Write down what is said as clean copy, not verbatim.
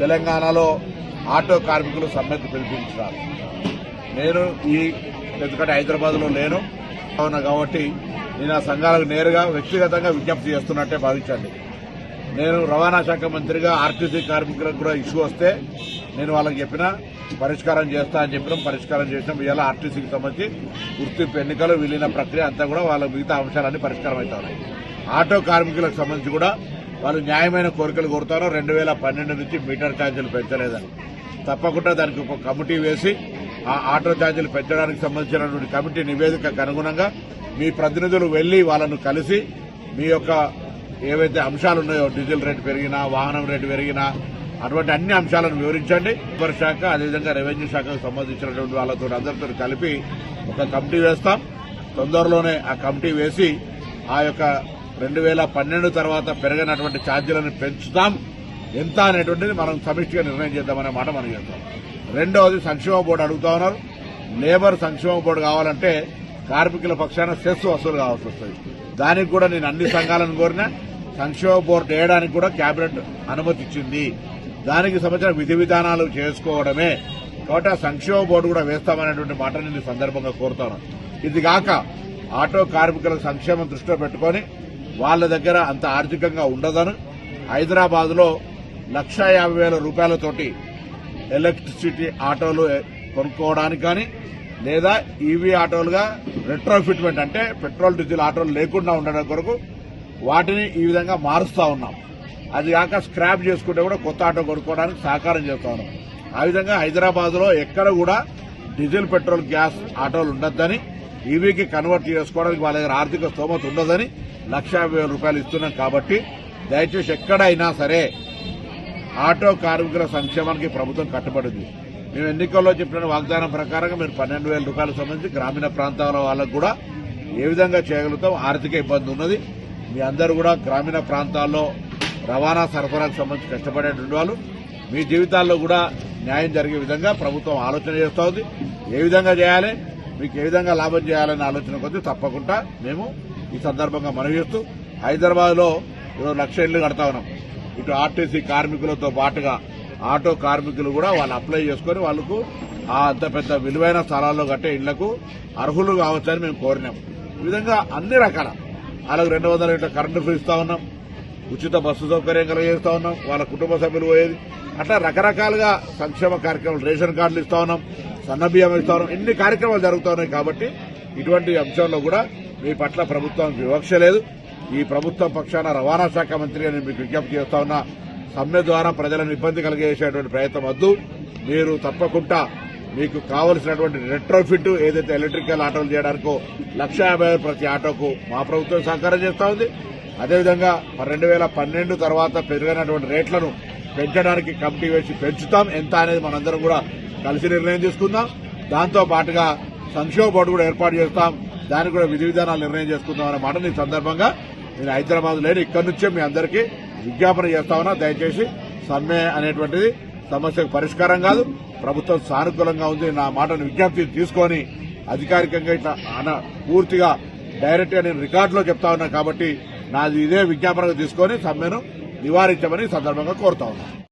తెలంగాణలో ఆటో కార్మికులు సమ్మెకు పిలిపించారు. నేను ఎందుకంటే హైదరాబాద్లో లేను కాబట్టి నేను ఆ సంఘాలకు నేరుగా వ్యక్తిగతంగా విజ్ఞప్తి చేస్తున్నట్టే భావించండి. నేను రవాణా శాఖ మంత్రిగా ఆర్టీసీ కార్మికులకు కూడా ఇష్యూ వస్తే నేను వాళ్ళకి చెప్పినా పరిష్కారం చేస్తా అని చెప్పినాం, పరిష్కారం చేసినాం. ఇవాళ ఆర్టీసీకి సంబంధించి గుర్తింపు ఎన్నికలు విలీన ప్రక్రియ అంతా కూడా వాళ్ళ మిగతా అంశాలన్నీ పరిష్కారం అవుతాయి. ఆటో కార్మికులకు సంబంధించి కూడా వాళ్ళు న్యాయమైన కోరికలు కోరుతారు. 2012 నుంచి మీటర్ ఛార్జీలు పెంచలేదని తప్పకుండా దానికి ఒక కమిటీ వేసి ఆ ఆటో ఛార్జీలు పెంచడానికి సంబంధించినటువంటి కమిటీ నివేదికకు అనుగుణంగా మీ ప్రతినిధులు వెళ్లి వాళ్ళను కలిసి మీ యొక్క ఏవైతే అంశాలు ఉన్నాయో డీజిల్ రేటు పెరిగినా, వాహనం రేటు పెరిగినా అటువంటి అన్ని అంశాలను వివరించండి. లేబర్ శాఖ అదేవిధంగా రెవెన్యూ శాఖకు సంబంధించినటువంటి వాళ్ళతో అందరితో కలిపి ఒక కమిటీ వేస్తాం. తొందరలోనే ఆ కమిటీ వేసి ఆ యొక్క 2012 తర్వాత పెరిగినటువంటి ఛార్జీలను పెంచుతాం ఎంత అనేటువంటిది మనం సమిష్టిగా నిర్ణయం చేద్దామనే మాట మనం చేస్తాం. రెండవది సంక్షేమ బోర్డు అడుగుతా ఉన్నారు. లేబర్ సంక్షేమ బోర్డు కావాలంటే కార్మికుల పక్షాన సెస్ వసూలు కావాల్సి వస్తుంది. దానికి కూడా నేను అన్ని సంఘాలను కోరినా సంక్షేమ బోర్డు వేయడానికి కూడా కేబినెట్ అనుమతి ఇచ్చింది. దానికి సంబంధించిన విధి విధానాలు చేసుకోవడమే కాబట్టి ఆ సంక్షేమ బోర్డు కూడా వేస్తామనేటువంటి మాట నేను సందర్భంగా కోరుతాను. ఇది కాక ఆటో కార్మికుల సంక్షేమం దృష్టిలో పెట్టుకుని వాళ్ళ దగ్గర అంత ఆర్థికంగా ఉండదని హైదరాబాద్ లో 1,50,000 రూపాయలతోటి ఎలక్ట్రిసిటీ ఆటోలు కొనుక్కోవడానికి కానీ లేదా ఈవీ ఆటోలుగా రెట్రోఫిట్మెంట్ అంటే పెట్రోల్ డీజిల్ ఆటోలు లేకుండా ఉండడం కొరకు వాటిని ఈ విధంగా మారుస్తా ఉన్నాం. అది కాక స్క్రాప్ చేసుకుంటే కూడా కొత్త ఆటో కొనుక్కోవడానికి సహకారం చేస్తా ఉన్నాం. ఆ విధంగా హైదరాబాద్ లో ఎక్కడ కూడా డీజిల్ పెట్రోల్ గ్యాస్ ఆటోలు ఉండొద్దని, ఈవీకి కన్వర్ట్ చేసుకోవడానికి వాళ్ళ దగ్గర ఆర్థిక స్తోమత ఉండదని 1,50,000 రూపాయలు ఇస్తున్నాం. కాబట్టి దయచేసి ఎక్కడైనా సరే ఆటో కార్మికుల సంక్షేమానికి ప్రభుత్వం కట్టుబడింది. మేము ఎన్నికల్లో చెప్పిన వాగ్దానం ప్రకారంగా మీరు 12,000 రూపాయలకు సంబంధించి గ్రామీణ ప్రాంతాల వాళ్ళకు కూడా ఏ విధంగా చేయగలుగుతాం. ఆర్థిక ఇబ్బంది ఉన్నది. మీ అందరూ కూడా గ్రామీణ ప్రాంతాల్లో రవాణా సరఫరాకు సంబంధించి కష్టపడేటువంటి వాళ్ళు మీ జీవితాల్లో కూడా న్యాయం జరిగే విధంగా ప్రభుత్వం ఆలోచన చేస్తూ ఉంది. ఏ విధంగా చేయాలి, మీకు ఏ విధంగా లాభం చేయాలనే ఆలోచన కొద్దీ తప్పకుండా మేము ఈ సందర్భంగా మనవి చేస్తూ హైదరాబాద్ లో 1,00,000 ఇళ్లు కడతా ఉన్నాం. ఇటు ఆర్టీసీ కార్మికులతో పాటుగా ఆటో కార్మికులు కూడా వాళ్ళు అప్లై చేసుకుని వాళ్లకు ఆ అంత పెద్ద విలువైన స్థలాల్లో కట్టే ఇళ్లకు అర్హులు కావచ్చని మేము కోరినాం. ఈ విధంగా అన్ని రకాల వాళ్ళకు 200 యూనిట్ల కరెంటు ఫ్రీ ఇస్తా ఉన్నాం, ఉచిత బస్సు సౌకర్యం కలిగేస్తా ఉన్నాం, వాళ్ళ కుటుంబ సభ్యులు పోయేది అట్లా రకరకాలుగా సంక్షేమ కార్యక్రమాలు, రేషన్ కార్డులు ఇస్తా ఉన్నాం, సన్నబియ్యం ఇస్తా ఉన్నాం. ఎన్ని కార్యక్రమాలు జరుగుతా ఉన్నాయి. కాబట్టి ఇటువంటి అంశాల్లో కూడా మీ పట్ల ప్రభుత్వానికి వివక్ష లేదు. ఈ ప్రభుత్వం పక్షాన రవాణా శాఖ మంత్రిగా నేను మీకు విజ్ఞప్తి చేస్తా ఉన్నా, సమ్మె ద్వారా ప్రజలను ఇబ్బంది కలిగేసేటువంటి ప్రయత్నం వద్దు. మీరు తప్పకుండా మీకు కావలసినటువంటి రెట్రోఫిట్ ఏదైతే ఎలక్ట్రికల్ ఆటోలు చేయడానికో 1,50,000 ప్రతి ఆటోకు మా ప్రభుత్వం సహకారం చేస్తా ఉంది. అదేవిధంగా 2012 తర్వాత పెరిగినటువంటి రేట్లను పెంచడానికి కమిటీ వేసి పెంచుతాం ఎంత అనేది మనందరం కూడా కలిసి నిర్ణయం తీసుకుందాం. దాంతో పాటుగా సంక్షేమ బోర్డు కూడా ఏర్పాటు చేస్తాం. దానికి కూడా విధి విధానాలు నిర్ణయం చేసుకుందాం అనే మాట ఈ సందర్భంగా నేను హైదరాబాద్ లేని ఇక్కడి నుంచే మీ అందరికీ విజ్ఞాపన చేస్తా ఉన్నా. దయచేసి సమ్మె అనేటువంటిది సమస్యకు పరిష్కారం కాదు. ప్రభుత్వం సానుకూలంగా ఉంది. నా మాటను విజ్ఞప్తి తీసుకొని అధికారికంగా ఇట్లా పూర్తిగా డైరెక్ట్ గా నేను రికార్డులో చెప్తా ఉన్నా. కాబట్టి నాది ఇదే విజ్ఞాపనగా తీసుకొని సమ్మెను నివారించమని సందర్భంగా కోరుతా ఉన్నా.